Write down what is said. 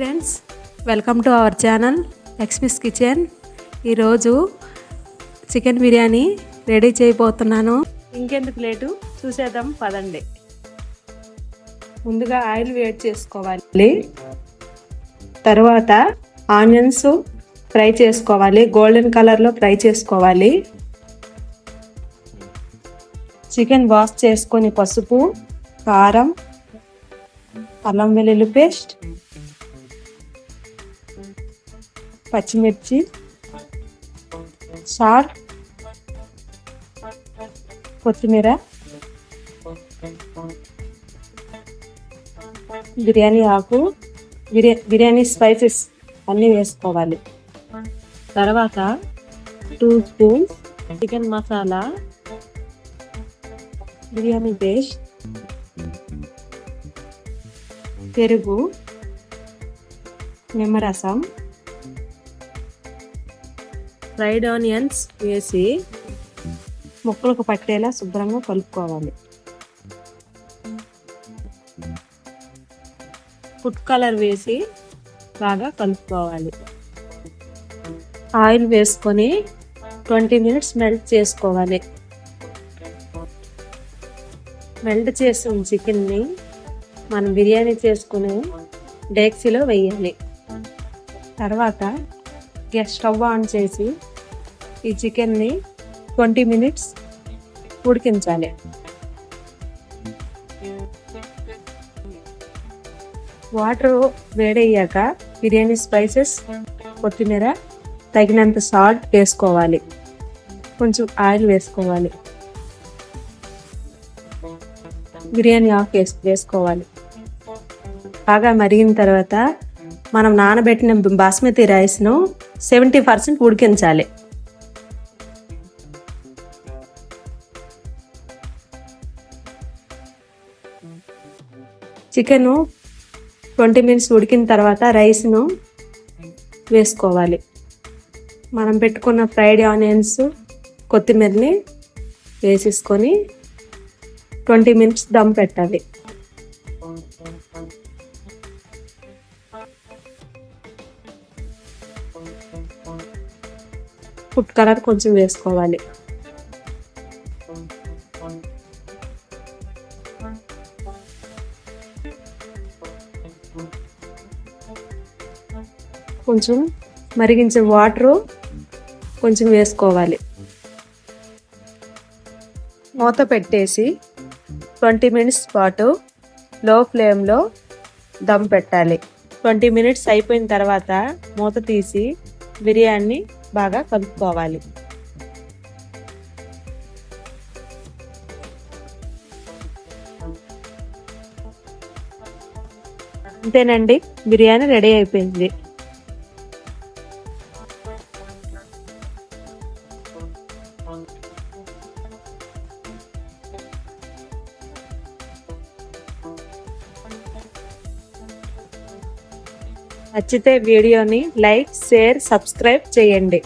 Friends, welcome to our channel Lakshmi's kitchen. ఈరోజు chicken biryani ready చేయబోతున్నాను. ఇంకెందుకు లేటు, చూసేద్దాం పదండి. ముందుగా ఆయిల్ వేడి చేసుకోవాలి. తర్వాత ఆనియన్స్ ఫ్రై చేసుకోవాలి, గోల్డెన్ కలర్లో ఫ్రై చేసుకోవాలి. చికెన్ వాష్ చేసుకొని పసుపు, కారం, అల్లం వెల్లుల్లి పేస్ట్, పచ్చిమిర్చి, సాల్ట్, కొత్తిమీర, బిర్యానీ ఆకు, బిర్యానీ స్పైసెస్ అన్నీ వేసుకోవాలి. తర్వాత 2 spoons chicken masala, biryani paste, పెరుగు, నిమ్మరసం, ఫ్రైడ్ ఆనియన్స్ వేసి ముక్కలకు పట్టేలా శుభ్రంగా కలుపుకోవాలి. ఫుడ్ కలర్ వేసి బాగా కలుపుకోవాలి. ఆయిల్ వేసుకొని 20 మినిట్స్ మెల్ట్ చేసుకోవాలి. మెల్ట్ చేసిన చికెన్ని మనం బిర్యానీ చేసుకుని డేక్సీలో వేయాలి. తర్వాత గ్యాస్ స్టవ్ ఆన్ చేసి ఈ చికెన్ని 20 మినిట్స్ ఉడికించాలి. వాటర్ వేడయ్యాక బిర్యానీ స్పైసెస్, కొత్తిమీర, తగినంత సాల్ట్ వేసుకోవాలి. కొంచెం ఆయిల్ వేసుకోవాలి. బిర్యానీ ఆకు వేసుకోవాలి. బాగా మరిగిన తర్వాత మనం నానబెట్టిన బాస్మతి రైస్ను 70% ఉడికించాలి. చికెను 20 మినిట్స్ ఉడికిన తర్వాత రైస్ను వేసుకోవాలి. మనం పెట్టుకున్న ఫ్రైడ్ ఆనియన్స్, కొత్తిమీరని వేసేసుకొని 20 మినిట్స్ దమ్ పెట్టాలి. ఫుడ్ కలర్ కొంచెం వేసుకోవాలి. కొంచెం మరిగించే వాటరు కొంచెం వేసుకోవాలి. మూత పెట్టేసి 20 మినిట్స్ పాటు లో ఫ్లేమ్లో దమ్ పెట్టాలి. 20 మినిట్స్ అయిపోయిన తర్వాత మూత తీసి బిర్యానీ బాగా కలుపుకోవాలి. అంతేనండి, బిర్యానీ రెడీ అయిపోయింది. నచ్చితే వీడియోని లైక్, షేర్, సబ్స్క్రైబ్ చేయండి.